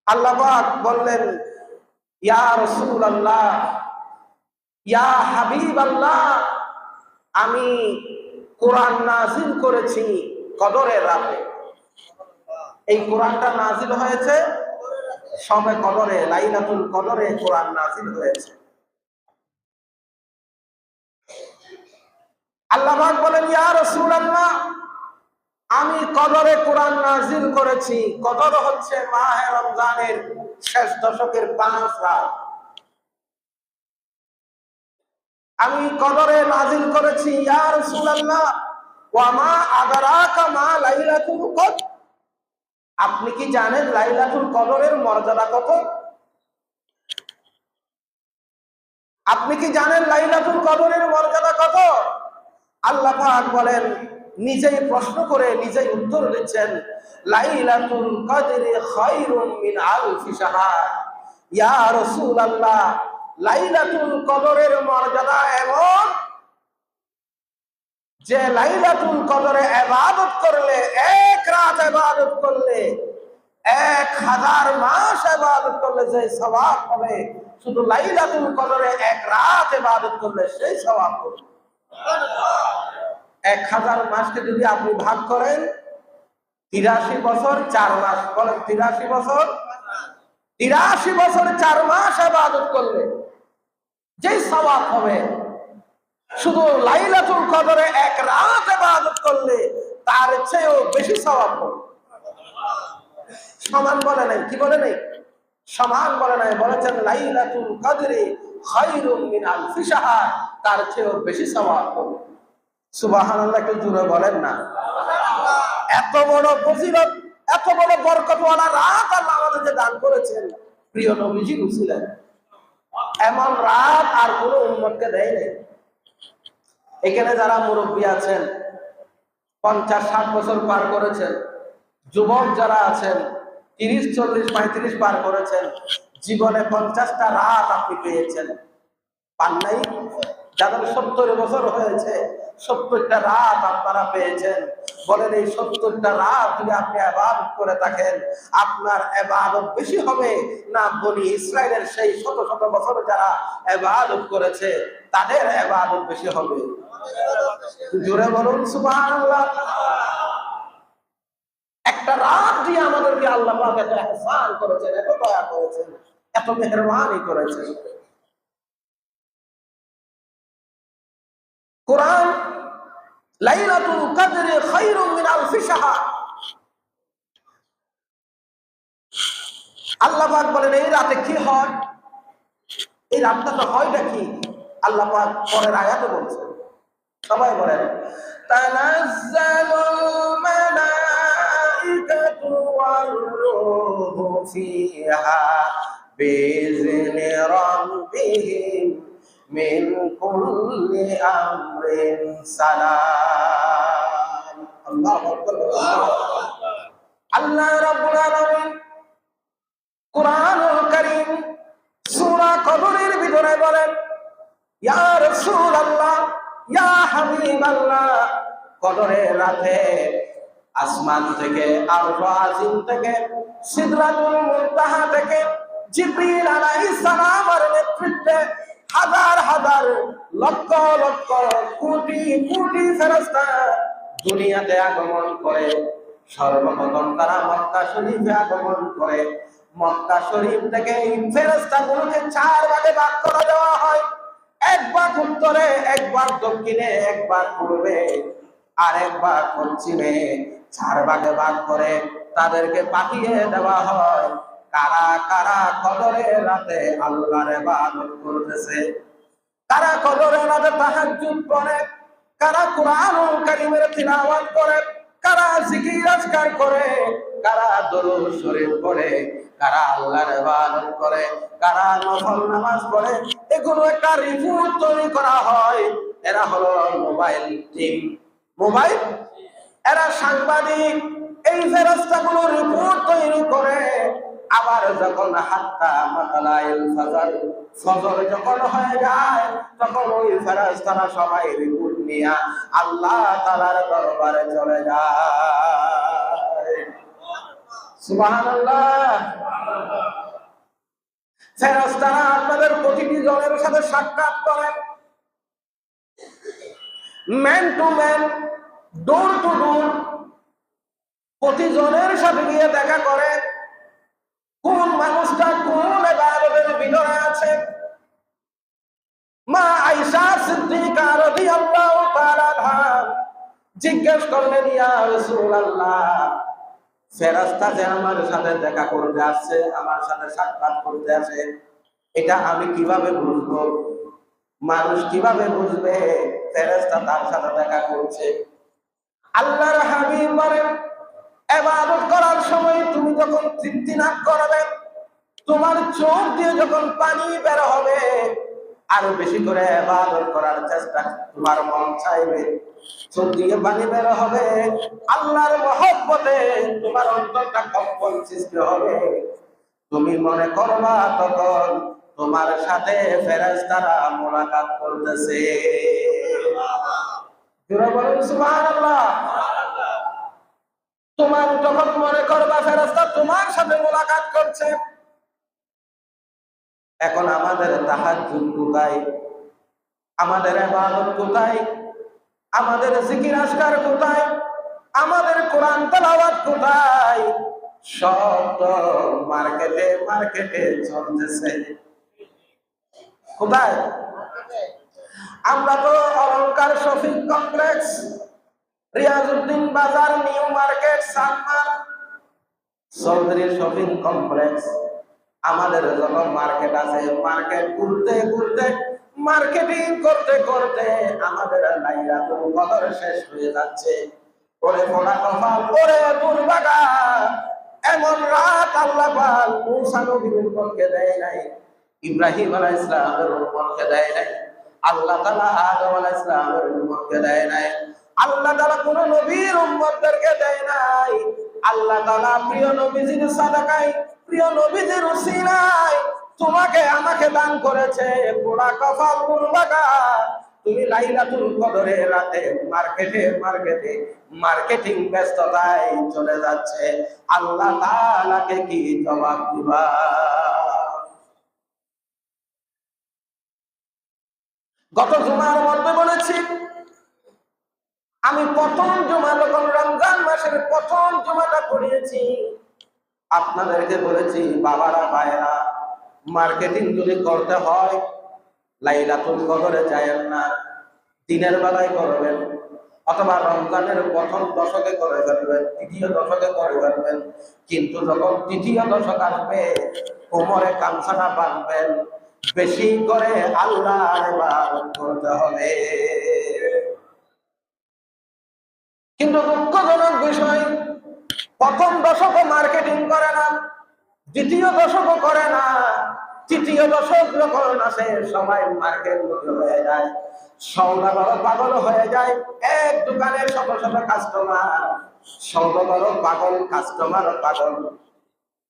আল্লাহ পাক বললেন, ইয়া রাসূলুল্লাহ, ইয়া হাবিবাল্লাহ, আমি কোরআন নাজিল করেছি কদরের রাতে। এই কোরআনটা নাজিল হয়েছে শবে কদরে, লাইলাতুল কদরে কোরআন নাজিল হয়েছে। আল্লাহ পাক বলেন, ইয়া রাসূলুল্লাহ, আমি কদরে কোরআন নাজিল করেছি। কদর হচ্ছে মাহে রমজানের শেষ দশকের 5 রাত। আমি কদরে নাজিল করেছি। ইয়া রাসূলুল্লাহ, ওয়া মা আদরাকা মা লাইলাতুল কদর, আপনি কি জানেন লাইলাতুল কদরের মর্যাদা কত? আপনি কি জানেন লাইলাতুল কদরের মর্যাদা কত? আল্লাহ পাক বলেন, নিজেই প্রশ্ন করে নিজেই উত্তর দিচ্ছেন, লাইলাতুল কদরি খায়রুম মিন আলফি শাহর। ইয়া রাসূলুল্লাহ, লাইলাতুল কদরের মর্যাদা এমন যে লাইলাতুল কদরে ইবাদত করলে, এক রাত ইবাদত করলে, 1000 মাস ইবাদত করলে যে সওয়াব হবে, শুধু লাইলাতুল কদরে এক রাত ইবাদত করলে সেই সওয়াব হবে। 1000 মাসকে যদি আপনি ভাগ করেন, 83 বছর 4 মাস, বলেন 83 বছর, 83 বছর 4 মাস ইবাদত করলে যে সওয়াব হবে, শুধু লাইলাতুল কদরে এক রাত ইবাদত করলে তার চেয়েও বেশি সওয়াব হবে। সমান বলে নাই, কি বলে নাই? সমান বলে নাই, বলেছেন লাইলাতুল কদরি খায়রুম মিন আলফি শাহর, তার চেয়েও বেশি সওয়াব হবে। সুবহানাল্লাহ, একটু জোরে বলেন না। এত বড় ফজিলত, এত বড় বরকতওয়ালা রাত আল্লাহ আমাদেরকে দান করেছেন প্রিয় নবীজি ছিলেন। এমন রাত আর কোনো উম্মতকে দেয় নাই। এখানে যারা মুরব্বী আছেন, 50-60 বছর পার করেছেন, যুবক যারা আছেন 30-40-35 পার করেছেন, জীবনে 50টা রাত আপনি পেয়েছেন, পান নাই? যাদের 70 বছর হয়েছে, 70টা রাত আপনারা পেয়েছেন। বলেন, এই 70টা রাত যদি আপনি ইবাদত করে থাকেন, আপনার ইবাদত বেশি হবে না বনি ইসরাইলের সেই শত শত বছর যারা ইবাদত করেছে তাদের ইবাদত বেশি হবে? জোরে বলুন সুবহানাল্লাহ। একটা রাত দিয়ে আমাদেরকে আল্লাহ পাক এত ইহসান করেছেন, এত দয়া করেছেন, এত মেহেরবানি করেছেন। কোরআন লাইলাতুল কদরি খায়রুম মিন আলফি শাহর। আল্লাহ পাক বলেন, এই রাতে কি হয়? এই রাতটা তো হয়টা কি? আল্লাহ পাক পরের আয়াতে বলছেন, সবাই বলেন, তানাজ্জালুল মালাইকাতু ওয়ার রূহু ফিহা বিইذনি রাব্বিহিম মিন কুল্লি আমরিন সালাম। আল্লাহু আকবার। আল্লাহ রাব্বুল আলামিন কুরআনুল কারীম সূরা কদরের ভিতরে বলেন, ইয়া রাসূলুল্লাহ, ইয়া হাবিবাল্লাহ, কদরের রাতে আসমান থেকে, আরশ আজিম থেকে, সিদরাতুল মুনতাহা থেকে জিবরিল আলাইহিস সালামের নেতৃত্বে হাজার হাজার লক্ষ লক্ষ কোটি কোটি ফেরেশতা দুনিয়াতে আগমন করে। সর্বপ্রথম তারা মক্কা শরীফে আগমন করে। মক্কা শরীফ থেকে এই ফেরেশতাগুলোকে 4 ভাগে ভাগ করা দেওয়া হয়। একবার উত্তরে, একবার দক্ষিণে, একবার পূর্বে, আর একবার পশ্চিমে। 4 ভাগে ভাগ করে তাদেরকে পাঠিয়ে দেওয়া হয়। কারা কারা কদরের রাতে আল্লাহর ইবাদত করতেছে, কারা কদরের রাতে তাহাজ্জুদ পড়ে, কারা কুরআনুল কারীমের তিলাওয়াত করে, কারা জিকির আজকার করে, কারা দরুদ শরীফ পড়ে, কারা আল্লাহর ইবাদত করে, কারা নফল নামাজ পড়ে। এগুলো একটা রিপোর্ট তৈরি করা হয়। এরা হলো মোবাইল টিম, মোবাইল, এরা সাংবাদিক। এই ফেরেশতাগুলো রিপোর্ট তৈরি করে। আবার যখন হাত্তা মাতালাইল ফজর, ফজর যখন হয়ে যায়, তখন ওই ফেরেশতারা সবাই রিপোর্ট নিয়ে আল্লাহ তাআলার দরবারে চলে যায়। সুবহানাল্লাহ। ফেরেশতারা আপনাদের প্রতিটি জনের সাথে সাক্ষাৎ করেন, man to man, door to door, প্রতিজনের সাথে গিয়ে দেখা করে কোন মানুষটা কোন ইবাদতের ভিতরে আছে। মা আয়েশা সিদ্দিকা রাদিয়াল্লাহু তাআলা আনহা জিজ্ঞেস করলেন, ইয়া রাসূলুল্লাহ, ফেরেশতা যে আমার সাথে দেখা করতে আসছে, আমার সাথে সাক্ষাৎ করতে আসে, এটা আমি কিভাবে বুঝবো? মানুষ কিভাবে বুঝবে ফেরেশতা তার সাথে দেখা করছে? আল্লাহর হাবিব বলেন, ইবাদত করার সময় তুমি যখন তৃপ্তি লাভ করবে, তোমার চোখ দিয়ে যখন পানি বের হবে, আরো বেশি করে ইবাদত করার চেষ্টা তোমার মন চাইবে, চোখ দিয়ে পানি বের হবে, আল্লাহর মহব্বতে তোমার অন্তরটা কম্পন সৃষ্টি হবে, তুমি মনে করবা তখন তোমার সাথে ফেরেশতারা মুলাকাত করতেছে। জোরে বলুন সুবহানাল্লাহ। তোমার তখন মনে করবা ফেরেশতা তোমার সাথে মুলাকাত করছে। এখন আমাদের তাহাজ্জুদ কোথায়? আমাদের ইবাদত কোথায়? আমাদের জিকির আজকার কোথায়? আমাদের কোরআন তেলাওয়াত কোথায়? সব তো মার্কেটে মার্কেটে চলতেছে। কোথায়? আমরা তো অলংকার শপিং কমপ্লেক্স, রিয়াজউদ্দিন বাজার, new market, Sanmar, Chowdhury shopping complex, আমাদের যত মার্কেট আছে, মার্কেট ঘুরতে ঘুরতে, মার্কেটিং করতে করতে আমাদের লাইলাতুল কদর শেষ হয়ে যাচ্ছে। ওরে পোড়া কপাল, ওরে দুর্ভাগা, এমন রাত আল্লাহ পাক মুসা নবীর উম্মতকে দেয় নাই, ইব্রাহিম আলাইহিস সালামের উম্মতকে দেয় নাই, আল্লাহ তাআলা আদম আলাইহিস সালামের উম্মতকে দেয় নাই, আল্লাহ তাআলা কোন নবীর উম্মতদেরকে দেয় নাই। আল্লাহ তাআলা প্রিয় নবীজির সাদাকায়, প্রিয় নবীজির উসিলায় তোমাকে আমাকে দান করেছে। পোড়া কপাল দুর্ভাগা, তুমি লাইলাতুল কদরের রাতে মার্কেটে মার্কেটে মার্কেটিং ব্যস্ততায় চলে যাচ্ছে, আল্লাহ তাআলাকে কি জবাব দিবা? গত জুমার মধ্যে বলেছি, আমি প্রথম জুমা যখন রমজান মাসের প্রথম জুমাটা পড়িয়েছি, আপনাদেরকে বলেছি বাবারা ভাইরা, মার্কেটিং যদি করতে হয় লাইলাতুল কদরে যায়েন না, দিনের বেলায় করবেন, অথবা রমজানের প্রথম দশকে করে ফেলবেন, তৃতীয় দশকে করে ফেলবেন, কিন্তু যখন তৃতীয় দশক আসবে কোমরে কামছানা বাঁধবেন, বেশি করে আল্লাহর ইবাদত করতে হবে। কিন্তু দুঃখজনক বিষয়, প্রথম দশকও মার্কেটিং করে না, দ্বিতীয় দশকও করে না, তৃতীয় দশক যখন আসে সবাই মার্কেট হয়ে যায়, সৌদাগর পাগল হয়ে যায়, এক দোকানের শত শত কাস্টমার, সৌদাগর পাগল, কাস্টমার পাগল।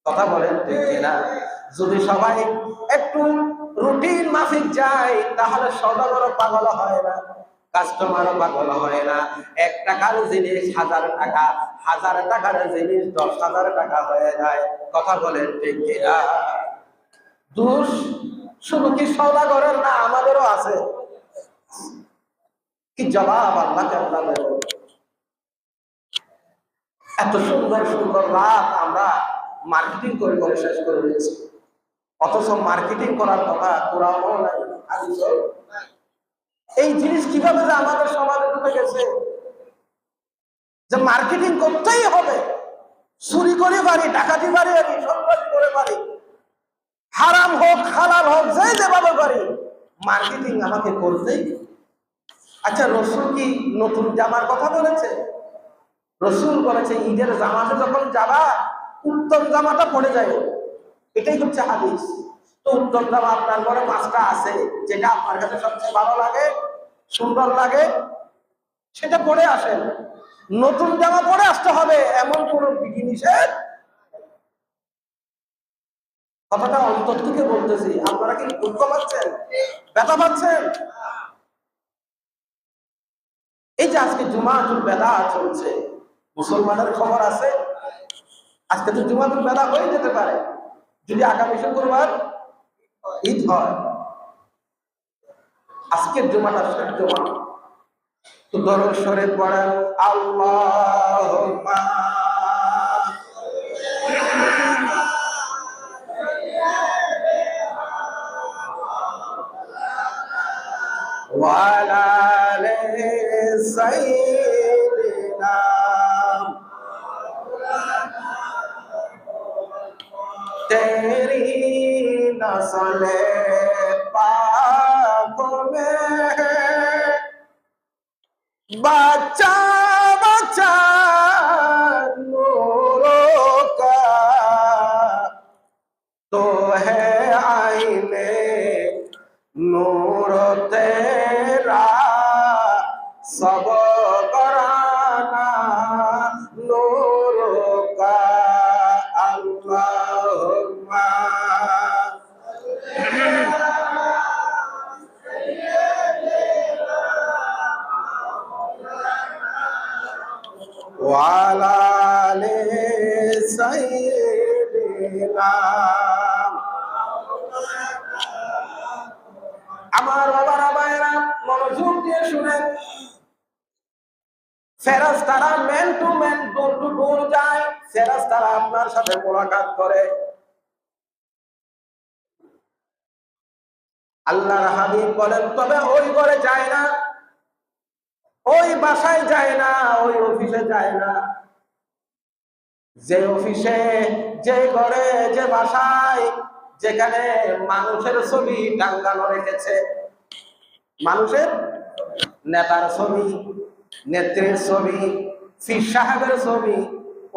কথা বলেন ঠিক কিনা? যদি সবাই একটু রুটিন মাফিক যায় তাহলে সৌদাগর পাগল হয় না, কাস্টমারও পাগল হয় না। 1 টাকার জিনিস 1000 টাকা, 1000 টাকার জিনিস 10,000 টাকা হয়ে যায়। কথা বলেন ঠিক কিনা? দোষ শুধু কি সওদাগরের না, আমাদেরও আছে। কি জবাব আল্লাহকে আমরা দেব? এত সুন্দর সুন্দর রাত আমরা মার্কেটিং করে করে শেষ করে দিয়েছি, অথচ মার্কেটিং করার কথা কোরআনও নাই, হাদিসও নাই। এই জিনিস কিভাবে যে আমাদের সমাজে ঢুকে গেছে যে মার্কেটিং করতেই হবে, চুরি করে পারি, ডাকাতি পারি, আমি সন্ত্রাসী করে পারি, হারাম হোক হালাল হোক যে যেভাবে পারি মার্কেটিং আমাকে করতেই। আচ্ছা, রসুল কি নতুন জামার কথা বলেছে? রসুল বলেছে ঈদের জামাতে যখন যাবা উত্তম জামাটা পড়ে যায়, এটাই হচ্ছে হাদিস। তো উত্তম জামা আপনার ঘরে 5টা আছে, যেটা আপনার কাছে সবচেয়ে ভালো লাগে, সুন্দর লাগে, সেটা পরে আসেন। নতুন জামা পরে আসতে হবে এমন কোন বিধি নিষেধ। কথাটা অন্তর থেকে বলতেছি, আপনারা কি দুঃখ পাচ্ছেন, ব্যথা পাচ্ছেন? এই যে আজকে জুমাতুল বেদা চলছে, মুসলমানের খবর আছে, আজকে তো জুমাতুল বেদা হয়ে যেতে পারে যদি আগামী শুক্রবার ঈদ হয়। আজকের জুমাটা শেষ জুমা, তো দরুদ শরীফ পড়েন আল্লাহুম্মা ওয়া আলা আলি সাইয়্যিদিনা তেরি নসলে পাক में बच्चा बच्चा नूरों का तो है आईने नूर तेरा सब बराना नूरों का अल्लाहुम्मा ওয়ালা আলি সাইয়্যিদিনা। আমার বাবারা ভাইরা মনোযোগ দিয়ে শুনেন, ফেরেশতারা man to man, door to door যায়, ফেরেশতারা আপনার সাথে মোলাকাত করে। আল্লাহর হাবিব বলেন, তবে ওই ঘরে যায় না, ওই বাসায় যায় না, ওই অফিসে যায় না, যে অফিসে, যে ঘরে, যে বাসায়, যেখানে মানুষের ছবি টাঙ্গানো রেখেছে, মানুষের, নেতার ছবি, নেত্রীর ছবি, পীর সাহেবের ছবি,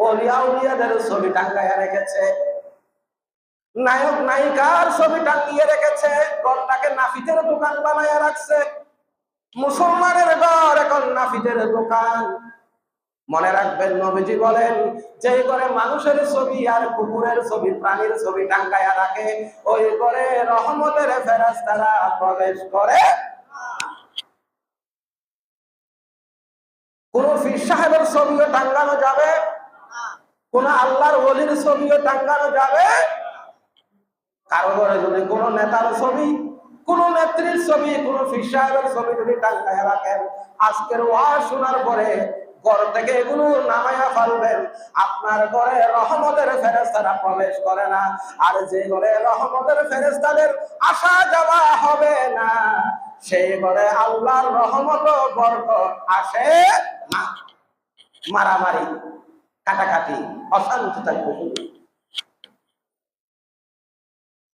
ওলিয়া উলিয়াদের ছবি টাঙ্গাইয়া রেখেছে, নায়ক নায়িকার ছবি টাঙ্গিয়ে রেখেছে, ঘরটাকে নাফিতের দোকান বানাইয়া রাখছে। মুসলমানের ঘর এখন নাফিতের দোকান। মনে রাখবেন, নবীজি বলেন, যে ঘরে মানুষের ছবি আর কুকুরের ছবি, প্রাণীর ছবি টাঙ্গাইয়া রাখে, ওই ঘরে রহমতের ফেরেশতারা প্রবেশ করে। কোন পীর সাহেবের ছবিও টাঙ্গানো যাবে, কোন আল্লাহর ওলির ছবিও টাঙ্গানো যাবে। কারো ঘরে যদি কোন নেতার ছবি, কোন নেত্রীর ছবি, কোন পীর সাহেবের ছবি যদি টাঙ্গাইয়া রাখেন, আজকের ওয়াজ শোনার পরে ঘর থেকে এগুলো নামাইয়া ফেলবেন, আপনার ঘরে রহমতের ফেরেশতারা প্রবেশ করে না। আর যে ঘরে রহমতের ফেরেশতাদের আসা যাওয়া হবে না, সেই ঘরে আল্লাহর রহমত ও বরকত আসে না। মারামারি, কাটাকাটি, অশান্তি থাকবে।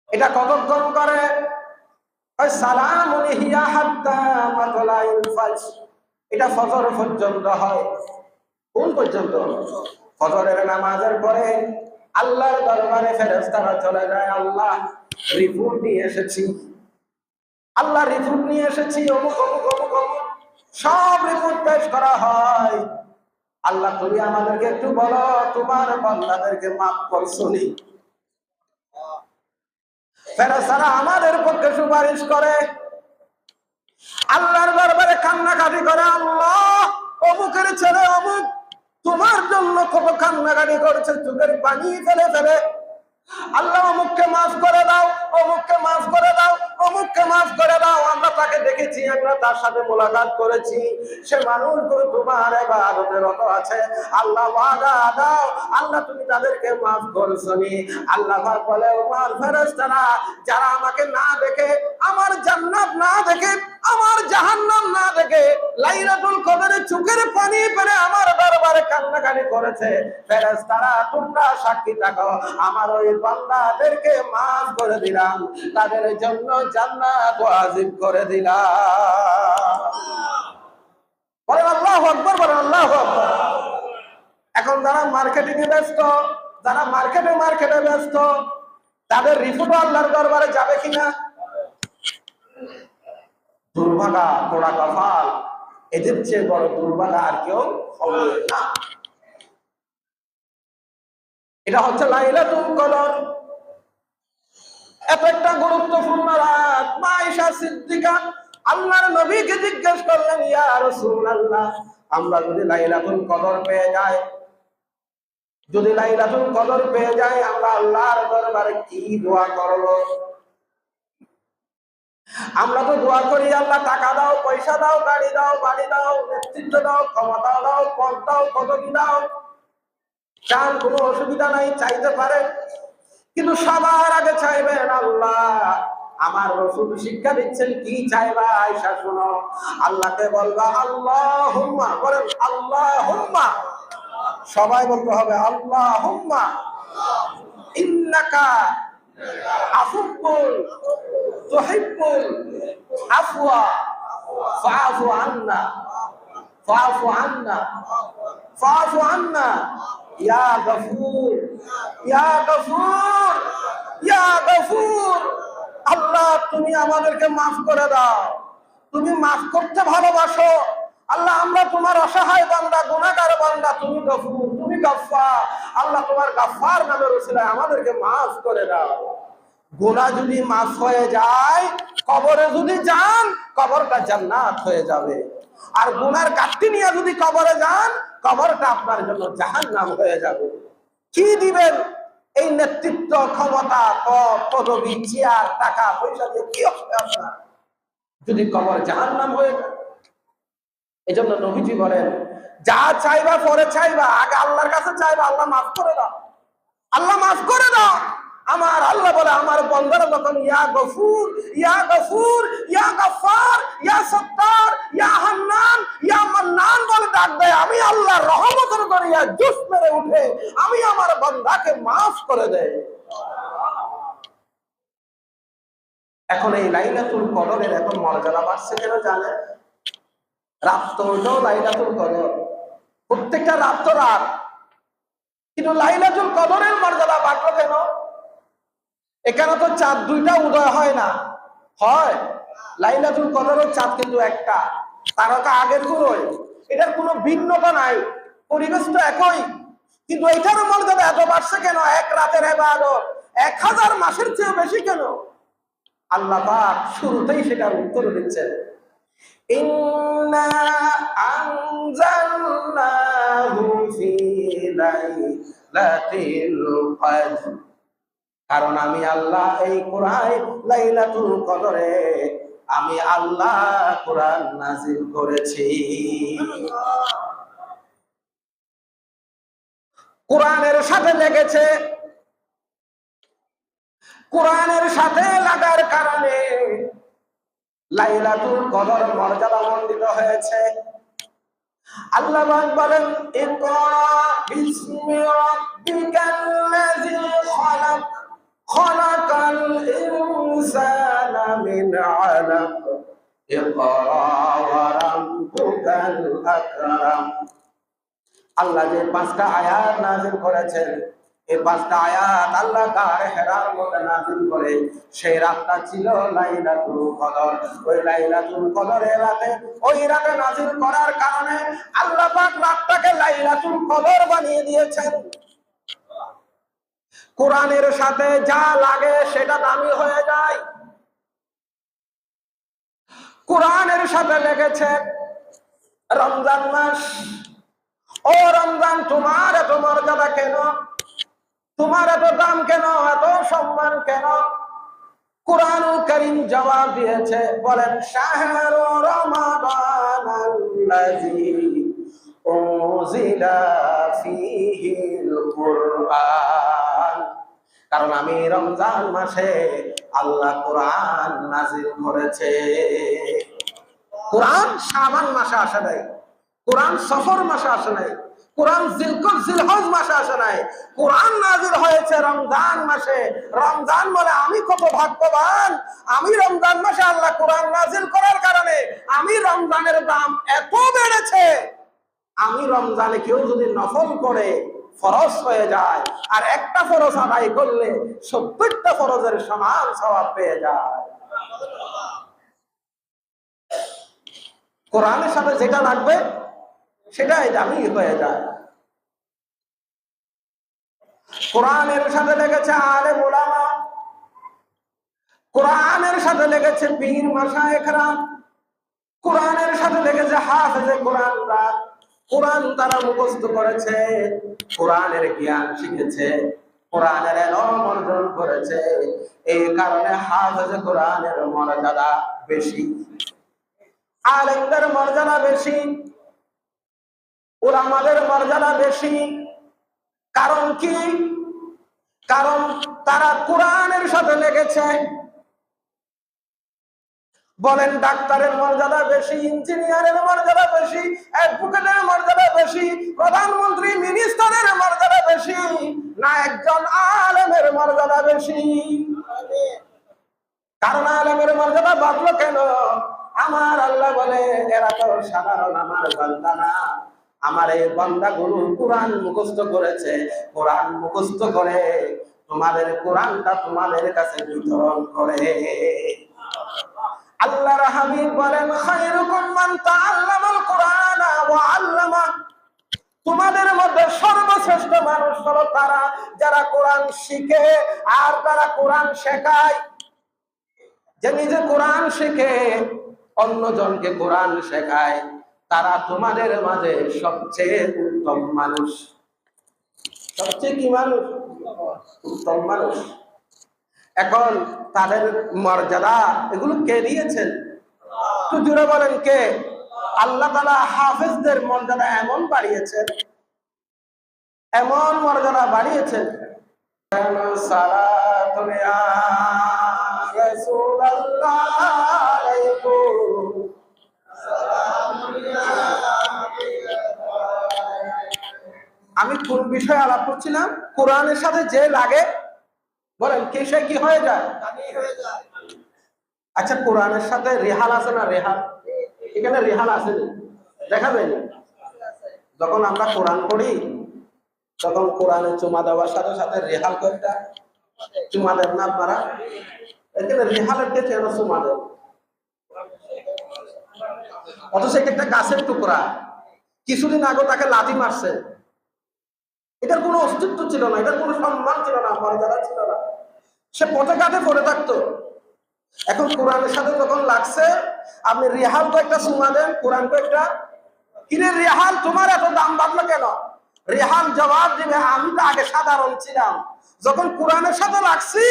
এটা কতক্ষণ করে? সালামুন হিয়া হাত্তা মাতলাইল ফাজর, এটা ফজর পর্যন্ত হয়। কোন পর্যন্ত? ফজরের নামাজের পরে আল্লাহর দরবারে ফেরেশতারা চলে যায়, আল্লাহ রিপোর্ট নিয়ে এসেছি, আল্লাহ রিপোর্ট নিয়ে এসেছি, অমুক অমুক অমুক অমুক, সব রিপোর্ট পেশ করা হয়। আল্লাহ, তুমি আমাদেরকে একটু বলো, তোমার বান্দাদেরকে মাফ করছনি? ফেরেশতারা আমাদের পক্ষে সুপারিশ করে, আল্লাহর দরবারে কান্নাকাটি করে, আল্লাহ অমুকের ছেলে অমুক তোমার জন্য কত কান্নাকাটি করেছে, চোখের পানি ফেলে ফেলে, আল্লাহ অমুককে মাফ করে দাও, অমুককে মাফ করে দাও, অমুককে মাফ করে দাও। আমরা তাকে দেখেছি, আমরা তার সাথে মোলাকাত করেছি, সে মানুষগুলো তোমার ইবাদতে রত আছে। আল্লাহ ওয়াদা দাও, আল্লাহ তুমি তাদেরকে মাফ করছনি। আল্লাহ পাক বলে, আমার ফেরেশতারা যারা আমাকে না দেখে, আমার জান্নাত না দেখে, আমার জাহান্নাম না দেখে, লাইলাতুল কদরে চোখের পানি ফেলে আমার দরবারে কান্নাকাটি করেছে, ফেরেশতারা তোমরা সাক্ষী থাকো, আমার ওই বান্দাদেরকে মাফ করে দিলাম, তাদের জন্য জান্নাত ওয়াজিব করে দিলাম। বলেন আল্লাহু আকবার, বলেন আল্লাহু আকবার। এখন যারা মার্কেটিং এ ব্যস্ত, যারা মার্কেটে ব্যস্ত, তাদের রিপোর্ট আল্লাহর দরবারে যাবে কিনা? দুর্ভাগা, পোড়া কপাল, এদের চেয়ে বড় দুর্ভাগা আর কেউ হবে না। এটা হচ্ছে লাইলাতুল কদর, এত একটা গুরুত্বপূর্ণ রাত। মা আয়েশা সিদ্দিকা আল্লাহর নবীকে জিজ্ঞেস করলেন, ইয়া রাসূলুল্লাহ, আমরা যদি লাইলাতুল কদর পেয়ে যাই, যদি লাইলাতুল কদর পেয়ে যাই, আমরা আল্লাহর দরবারে কি দোয়া করব? আমরা তো দোয়া করি, আল্লাহ টাকা দাও, পয়সা দাও, গাড়ি দাও, বাড়ি দাও, নেতৃত্ব দাও, ক্ষমতা দাও, পদ দাও, পদবি দাও। চান, কোনো অসুবিধা নাই, চাইতে পারেন, কিন্তু সবার আগে চাইবেন আল্লাহ। আমার রাসূল শিক্ষা দিচ্ছেন কি চাইবা আয়েশা শুনো, আল্লাহকে বলবা আল্লাহুম্মা, বলেন আল্লাহুম্মা, সবাই বলতে হবে আল্লাহুম্মা ইন্নাকা আফুবুল তুহিব্বুল আফওয়া ফাআফু আন্না, ফাআফু আন্না, ফাআফু আন্না ইয়া গফুর, ইয়া গফুর, ইয়া গফুর। আল্লাহ তুমি আমাদেরকে মাফ করে দাও, তুমি মাফ করতে ভালোবাসো আল্লাহ। আমরা তোমার অসহায় বান্দা, গুনাহগার বান্দা, তুমি গফুর, তুমি গফফার। আল্লাহ তোমার গফফার নামের উসিলায় আমাদেরকে মাফ করে দাও। গুনাহ যদি মাফ হয়ে যায়, কবরে যদি যান, কবরটা জান্নাত হয়ে যাবে। আর গুনার ঘাটতি নিয়ে যদি কবরে যান, কবরটা আপনার জন্য জাহান্নাম হয়ে যাবে। কি দিবেন এই নেতৃত্ব, ক্ষমতা, পদবি, চেয়ার, টাকা পয়সা দিয়ে কি হবে আপনার যদি কবর জাহান্নাম হয়ে যায়? এই জন্য নবীজি বলেন, যা চাইবা পরে চাইবা, আগে আল্লাহর কাছে চাইবা আল্লাহ মাফ করে দাও, আল্লাহ মাফ করে দাও। আমার আল্লাহ বলে আমার বান্দারা যখন ইয়া গফুর, ইয়া গফুর, ইয়া গফফার, ইয়া সত্তার, ইয়া হান্নান, ইয়া মান্নান বলে ডাক দেয়, আমি আল্লাহর রহমতের দরিয়া জোশ মেরে উঠে আমি আমার বান্দাকে মাফ করে দেয়। এখন এই লাইলাতুল কদরের এত মর্যাদা বাড়ছে কেন জানেন? রাত তো ওটাও লাইলাতুল কদর, প্রত্যেকটা রাত তো রাত, কিন্তু লাইলাতুল কদরের মর্যাদা বাড়লো কেন? এখানে তো চাঁদ দুইটা উদয় হয় না, হয় লাইলাতুল কদরের চাঁদ কিন্তু একটা, তারকা আগের গুলোই, এটার কোনো ভিন্নতা নাই, পরিবেশ তো একই, কিন্তু এটার মর্যাদা এত বাড়ছে কেন? এক রাতের ইবাদত 1000 মাসের চেয়ে বেশি কেন? আল্লাহ পাক শুরুতেই সেটার উত্তর দিচ্ছেন, ইন্না আনজালনাহু ফি লাইলাতিল কদর, কারণ আমি আল্লাহ এই কোরআন লাইলাতুল কদরে আমি আল্লাহ কোরআন নাযিল করেছি। কোরআনের সাথে লেগেছে, কোরআনের সাথে লাগার কারণে লাইলাতুল কদর মর্যাদা মণ্ডিত হয়েছে। আল্লাহ বলেন, ইকরা বিসমি রাব্বিকাল্লাযী খালাক, খালাকাল ইনসানা মিন আলাক, ইকরা ওয়া রাব্বুকাল আকরাম। আল্লাহ যে 5টা আয়াত নাযিল করেছেন, এই 5টা আয়াত আল্লাহ গায়ে হেরার মধ্যে নাযিল করে, সেই রাতটা ছিল লাইলাতুল কদর। ওই লাইলাতুল কদরের রাতে, ওই রাতে নাযিল করার কারণে আল্লাহ পাক রাতটাকে লাইলাতুল কদর বানিয়ে দিয়েছেন। কোরআনের সাথে যা লাগে সেটা দামি হয়ে যায়। কোরআনের সাথে লেগেছে রমজান মাস। ও রমজান, তোমার এত মর্যাদা কেন? তোমার এত দাম কেন? এত সম্মান কেন? কুরআনুল কারীম জবাব দিয়েছে, বলেন শাহরু রমাদানাল্লাযী উনজিলা ফীহিল কুরআন, কারণ আমি রমজান মাসে আল্লাহ কোরআন নাযিল করেছে। কোরআন শাবান মাসে আসে নাই, কোরআন সফর মাসে আসে নাই, কোরআন জিলহজ মাসে আসে নাই, কোরআন নাযিল হয়েছে রমজান মাসে। রমজান বলে আমি কত ভাগ্যবান, আমি রমজান মাসে আল্লাহ কোরআন নাযিল করার কারণে আমি রমজানের দাম এত বেড়েছে। আমি রমজানে কেউ যদি নফল করে ফরজ হয়ে যায়, আর একটা ফরজ আদায় করলে 70টা ফরজের সমান সওয়াব পেয়ে যায়। কোরআনের সাথে যেটা লাগবে সেটাই দামি হয়ে যায়। কোরআনের সাথে লেগেছে আলেম উলামা, কোরআনের সাথে লেগেছে পীর মাশায়েখরা, কোরআনের সাথে লেগেছে হাফেজে কোরআনরা। কোরআন তারা মুখস্থ করেছে, কোরআনের জ্ঞান শিখেছে, কোরআনের এলম অর্জন করেছে, এই কারণে হাফেজ কোরআনের মর্যাদা বেশি, আলেমদের মর্যাদা বেশি, উলামাদের মর্যাদা বেশি। কারণ কি? কারণ তারা কোরআনের সাথে লেগেছে। বলেন ডাক্তারের মর্যাদা বেশি, ইঞ্জিনিয়ারের মর্যাদা বেশি, অ্যাডভোকেটের মর্যাদা বেশি, প্রধানমন্ত্রী মিনিস্টারের মর্যাদা বেশি, না একজন আলেমের মর্যাদা বেশি? কারণ আলেমের মর্যাদা বাড়লো কেন? আমার আল্লাহ বলে এরা তো সাধারণ আমার বান্দা না, আমার এই বান্দাগুলো কোরআন মুখস্থ করেছে, কোরআন মুখস্থ করে তোমাদের কোরআনটা তোমাদের কাছে বিতরণ করে। আল্লাহর হাবিব বলেন খায়রুকুম মান তাআল্লামাল কুরআনা ওয়া আল্লামা, তোমাদের মধ্যে সর্বশ্রেষ্ঠ মানুষ হলো তারা যারা কোরআন শিখে আর তারা কোরআন শেখায়। যে নিজে কোরআন শিখে অন্যজনকে কোরআন শেখায়, তারা তোমাদের মাঝে সবচেয়ে উত্তম মানুষ। সবচেয়ে কি মানুষ? উত্তম মানুষ। এখন তাদের মর্যাদা এগুলো কে দিয়েছেন? একটু জোরে বলেন কে? আল্লাহ তাআলা হাফেজদের মর্যাদা এমন বাড়িয়েছেন, এমন মর্যাদা বাড়িয়েছেন। সালাতুন ইয়া রাসূলুল্লাহ আলাইকুম, সালামুন ইয়া আমি কোন বিষয়ে আলাপ করছিলাম? কোরআনের সাথে যে লাগে, বলেন কে সে কি হয়ে যায়? আচ্ছা, কোরআনের সাথে রেহাল আছে না? রেহাল, এখানে রেহাল আছে, দেখাবেন? যখন আমরা কোরআন পড়ি তখন কোরআনে চুমা দেওয়ার সাথে সাথে রেহাল কয়টা? চুমা দেন না আপনারা? এখানে রেহালের কে কেন চুমা দেন? অথচ একটা গাছের টুকরা, কিছুদিন আগে তাকে লাথি মারছে, এটার কোনো অস্তিত্ব ছিল না, এটার কোনো সম্মান ছিল না, মর্যাদা ছিল না, সে পথে ঘাটে পড়ে থাকতো। এখন কোরআনের সাথে যখন লাগছে, আপনি রেহাল কয়েকটা চুমা দেন, কোরআন কয়েকটা। কিরে রেহাল, তোমার এত দাম বাড়লো কেন? রেহাল জবাব দিবে আমি তো আগে সাধারণ ছিলাম, যখন কোরআনের সাথে লাগছি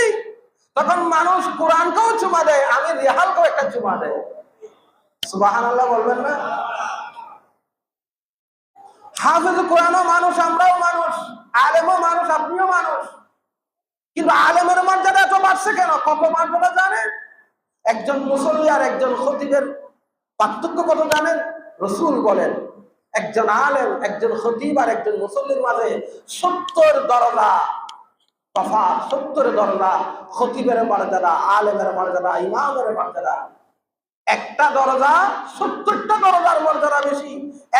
তখন মানুষ কোরআনকেও চুমা দেয়, আমি রেহালকেও একটা চুমা দেয়। সুবহানাল্লাহ বলবেন না? হাফেজ কোরআনও মানুষ, আমরাও মানুষ, আলেমও মানুষ, আপনিও মানুষ। কিন্তু আলেমের মর্যাদা এত বাড়ছে কেন? কত মর্যাদা জানেন? একজন মুসল্লি আর একজন খতিবের পার্থক্য কত জানেন? রাসূল বলেন একজন আলেম, একজন খতিব আর একজন মুসল্লির মাঝে 70 দরজা তফাৎ, 70 দরজা। খতিবের মর্যাদা, আলেমের মর্যাদা, ইমামের মর্যাদা একটা দরজা, 70টা দরজার মর্যাদা বেশি।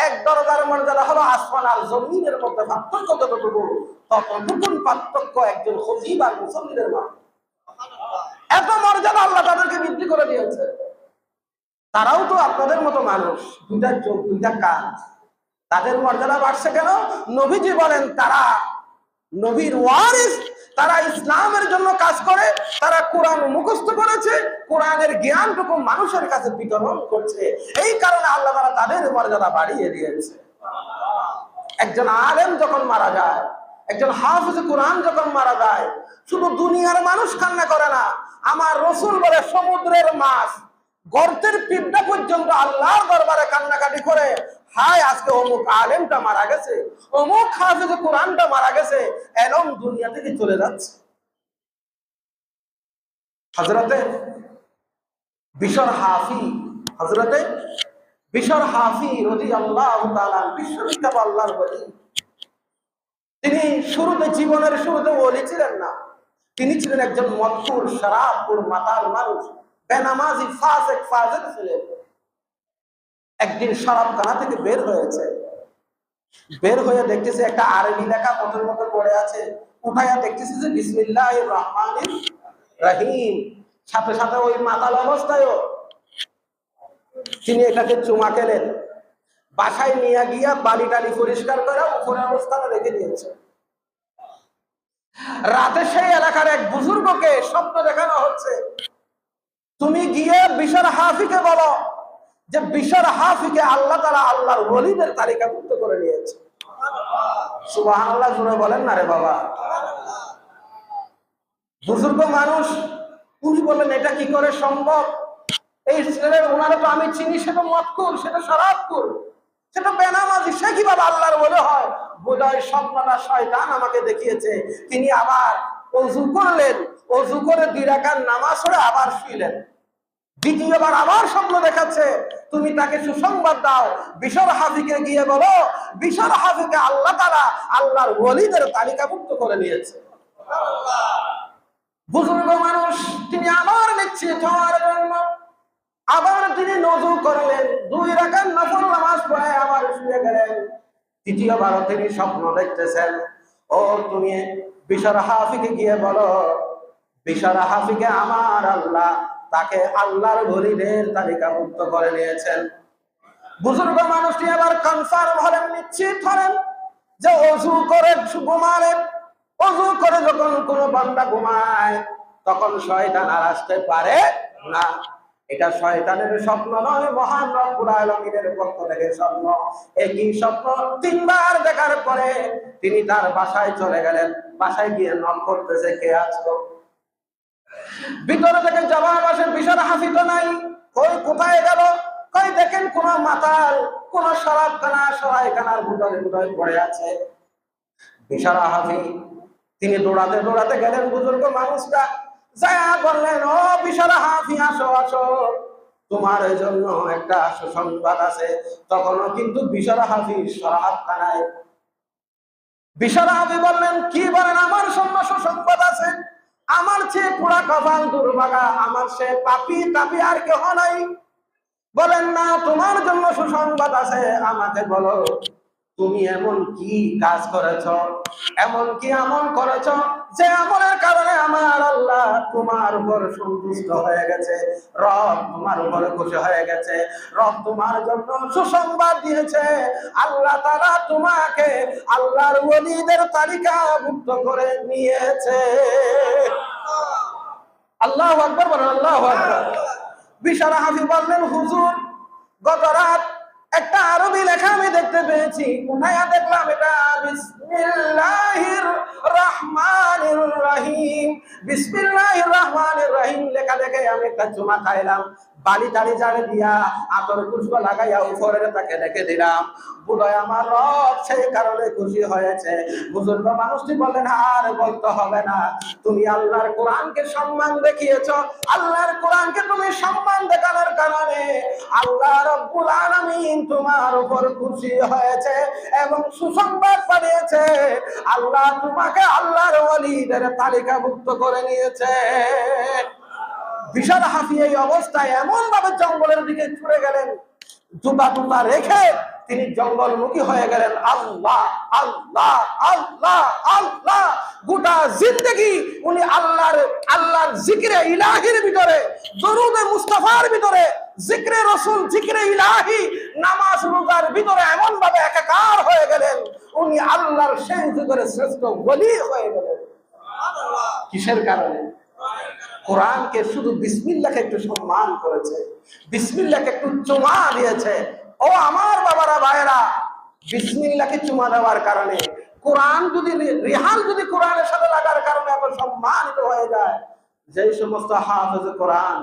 এক দরজার মর্যাদা হলো আসমান আর জমিনের মধ্যে পার্থক্য যতটুকু, ততটুকুন পার্থক্য একজন খতিব আর মুসল্লিদের মধ্যে। এত মর্যাদা আল্লাহ তাদেরকে বৃদ্ধি করে দিয়েছে। তারাও তো আপনাদের মতো মানুষ, দুইটা চোখ, দুইটা কান। তাদের মর্যাদা বাড়ছে কেন? নবীজি বলেন তারা নবীর ওয়ারিস, তারা ইসলামের জন্য কাজ করে, তারা কোরআন মুখস্থ করেছে, কোরআনের জ্ঞানটুকু মানুষের কাছে বিতরণ করছে। এই কারণে আল্লাহ তাআলা তাদের মর্যাদা বাড়িয়ে দিয়েছে। একজন আলেম যখন মারা যায়, একজন হাফেজ কোরআন যখন মারা যায়, শুধু দুনিয়ার মানুষ কান্না করে না, আমার রাসূল বলে সমুদ্রের মাছ, গর্তের পিঁপড়া পর্যন্ত আল্লাহর দরবারে কান্নাকাটি করে, হায় আজকে অমুক আলেমটা মারা গেছে, অমুক হাফেজ কোরআনটা মারা গেছে, এলম দুনিয়া থেকে চলে যাচ্ছে। হযরতে বিশর হাফি, হযরতে বিশর হাফি রাদিয়াল্লাহু তাআলা বিশ্ববিখ্যাত আল্লাহর ওলি। তিনি শুরুতে, জীবনের শুরুতে ওলি ছিলেন না, তিনি ছিলেন একজন মদখুর, শরাবখোর, মাতাল মানুষ, বেনামাজি, ফাসিক, ফাজিল ছিলেন। একদিন শরাবখানা থেকে বের হয়েছে, বের হয়ে দেখতেছে একটা আরবি লেখা পথের মধ্যে পড়ে আছে, উঠাইয়া দেখতেছে যে বিসমিল্লাহির রহমানির রহিম। সাথে সাথে ওই মাতাল অবস্থায়ও তিনি এটাকে চুমা খেলেন। বাসায় নিয়ে গিয়া বালি টালি পরিষ্কার করে উপরে অবস্থানে রেখে দিয়েছে। রাতে সেই এলাকার এক বুজুর্গকে স্বপ্ন দেখানো হচ্ছে, তুমি গিয়ে বিশর হাফিকে বলো যে বিশর হাফিকে আল্লাহ তাআলা আল্লাহর ওলিদের তালিকাভুক্ত করে নিয়েছে। সুবহানাল্লাহ জোরে বলেন না রে বাবা। বুজুর্গ মানুষ, উনি বললেন এটা কি করে সম্ভব? এই ছেলের ওনারা তো আমি চিনি, সেটা মদকুর, সেটা শরাবকুর, সেটা বেনামাজি, সে কিভাবে আল্লাহর বলে হয়? বোধহয় স্বপ্নটা শয়তান আমাকে দেখিয়েছে। তিনি আবার অজু করলেন, অজু করে 2 রাকাত নামাজ পড়ে আবার শুইলেন। দ্বিতীয়বার আবার স্বপ্ন দেখাচ্ছে। তুমি তাকে সুসংবাদ দাও, বিশর হাফিকে গিয়ে বলো, বিশর হাফিকে আল্লাহ তাআলা আল্লাহর ওলিদের তালিকাভুক্ত করে নিয়েছে। বুজুর্গ মানুষ, তিনি আবার নিশ্চিত হওয়ার জন্য আবার তিনি নজু করলেন, 2 রাকাত নফল নামাজ পড়ে আবার শুয়ে গেলেন। তৃতীয়বার তিনি স্বপ্ন দেখতেছেন, ও তুমি বিশর হাফিকে গিয়ে বলো, বিশর হাফিকে আমার আল্লাহ তাকে আল্লাহর ওলিদের তালিকাভুক্ত করে নিয়েছেন। বুজুর্গ মানুষটি আবার কনফার্ম হলেন, নিশ্চিত হলেন যে ওযু করে ঘুমালেন। ওযু করে যখন কোনো বান্দা ঘুমায় তখন শয়তান আর আসতে পারে না। এটা শয়তানের স্বপ্ন নয়, মহান রব্বুল আলামিনের পক্ষ থেকে স্বপ্ন। একই স্বপ্ন 3 বার দেখার পরে তিনি তার বাসায় চলে গেলেন। বাসায় গিয়ে নক করতেছে, কে আছো? ভিতরে থেকে জবাব আসে, বিশর হাফি তো নাই। কই কোথায় গেল? কই দেখেন কোন মাতাল, কোন শরাবখানা, সরাইখানার ভিতরে পড়ে আছে। বিশর হাফি তিনি দৌড়াতে দৌড়াতে গেলেন, বুজুর্গ মানুষটা যায় বললেন, ও বিশর হাফি, আসো আসো, তোমার জন্য একটা সুসংবাদ আছে। তখনও কিন্তু বিশর হাফি শরাবখানায়। বিশর হাফি বললেন, কি বলেন? আমার জন্য সুসংবাদ আছে। আমার চেয়ে পুরা কপাল দুর্ভাগা, আমার সে পাপী তাপি আর কেহ নাই। বলেন, না, তোমার জন্য সুসংবাদ আছে। আমাকে বলো, তুমি এমন কি কাজ করেছ, এমন কি আমল করেছ যে আমলের কারণে আমার আল্লাহ তোমার উপর সন্তুষ্ট হয়ে গেছে, রব তোমার উপরে খুশি হয়ে গেছে, রব তোমার জন্য সুসংবাদ দিয়েছে, আল্লাহ তাআলা তোমাকে আল্লাহর ওলিদের তালিকাভুক্ত করে নিয়েছে। আল্লাহু আকবার বলেন, আল্লাহু আকবার। বিশর হাফি বললেন, হুজুর, গত রাত একটা আরবি লেখা আমি দেখতে পেয়েছি। কোথায় দেখলাম? এটা বিসমিল্লাহির রহমানির রহিম, বিসমিল্লাহির রহমানির রহিম লেখা দেখে আমি একটা চুমা খাইলাম। বালি টালি জাড়ে দিয়া আতর পুষ্প লাগাইয়া উপরে তাকে রেখে দিলাম। বোধহয় আমার রব সেই কারণে খুশি হয়েছে। বুজুর্গ মানুষটি বললেন, আর বলতে হবে না, তুমি আল্লাহর কোরআনকে সম্মান দেখিয়েছ। আল্লাহর কোরআনকে তুমি সম্মান দেখানোর কারণে আল্লাহ রব্বুল আলামিন তোমার উপর খুশি হয়েছে এবং সুসংবাদ পাঠিয়েছে। আল্লাহ তোমাকে আল্লাহর ওলিদের তালিকাভুক্ত করে নিয়েছে। বিশর হাফি এই অবস্থায় এমন ভাবে জঙ্গলের দিকে ছুটে গেলেন, জুতা টুতা রেখে তিনি জঙ্গলমুখী হয়ে গেলেন। আল্লাহ আল্লাহ আল্লাহ আল্লাহ, গোটা জিন্দেগি উনি আল্লাহর জিকিরে ইলাহির ভিতরে, দরুদে মুস্তাফার ভিতরে, জিকিরে রাসূল, জিকিরে ইলাহি, নামাজ রোজার ভিতরে এমন ভাবে একাকার হয়ে গেলেন, উনি আল্লাহর সেই যুগের শ্রেষ্ঠ ওলি হয়ে গেলেন। কিসের কারণে? কোরআনকে শুধু বিসমিল্লাহকে একটু সম্মান করেছে, বিসমিল্লাহকে একটু চুমা দিয়েছে। ও আমার বাবারা, ভাইরা, বিসমিল্লাহকে চুমা দেওয়ার কারণে, কোরআন যদি রিহাল যদি কোরআনের সাথে লাগার কারণে এত সম্মানিত হয়ে যায়, যেই সমস্ত হাফেজ কোরআন,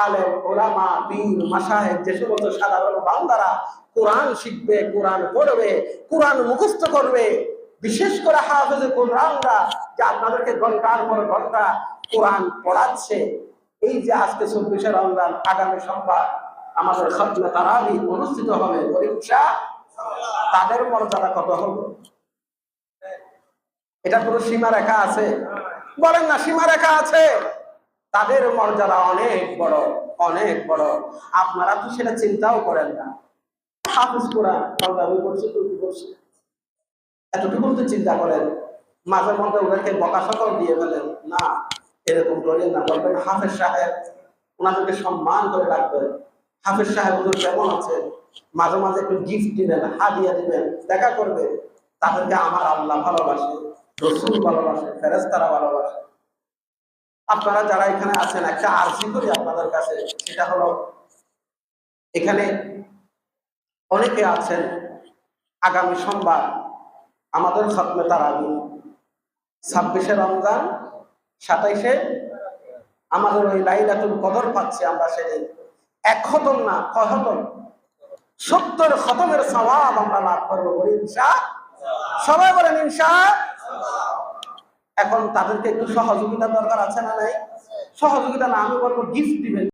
আলেম, ওলামা, পীর, মাশায়েখ, যে সমস্ত সাধারণ বান্দারা কোরআন শিখবে, কোরআন পড়বে, কোরআন মুখস্থ করবে, বিশেষ করে হাফেজ কোরআনরা যে আপনাদেরকে ঘন্টার পর ঘন্টা কোরআন পড়াচ্ছে, এই যে আজকে 24শে রমজান, আগামী সোমবার আমাদের খতমে তারাবি অনুষ্ঠিত হবে, তাদের মর্যাদা কত হবে? এটা কোনো সীমা রেখা আছে? বলেন না, সীমা রেখা আছে? তাদের মর্যাদা অনেক বড়, অনেক বড়। আপনারা তো সেটা চিন্তাও করেন না। হাফেজ কোরআন পাঞ্জাবি পড়ছে, টুপি পড়ছে, এতটুকু তো চিন্তা করেন। মাঝে মধ্যে ওদেরকে বকাশকাও দিয়ে ফেলেন না, এরকম করেন না। বলবেন হাফেজ সাহেব, ওনাদেরকে সম্মান করে রাখবেন। হাফেজ সাহেব ওদের কেমন আছে, মাঝে মাঝে একটু গিফট দিবেন, হাদিয়া দিবেন, দেখা করবে। তাদেরকে আমার আল্লাহ ভালোবাসে, রাসূল ভালোবাসে, ফেরেশতারা ভালোবাসে। আপনারা যারা এখানে আছেন, একটা আরজি করি আপনাদের কাছে, সেটা হলো, এখানে অনেকে আছেন, আগামী সোমবার আমাদের খতমে তারাবি, 26শে রমজান 27-এ আমাদের ওই লাইলাতুল কদর পাচ্ছি আমরা সেদিন। 1 খতম না, কয় খতম? 70 খতমের সওয়াব আমরা লাভ করবো ইনশাআল্লাহ। সবাই বলেন ইনশাআল্লাহ। এখন তাদেরকে একটু সহযোগিতা দরকার আছে না নাই? সহযোগিতা না, আমি বলবো গিফট দিবেন।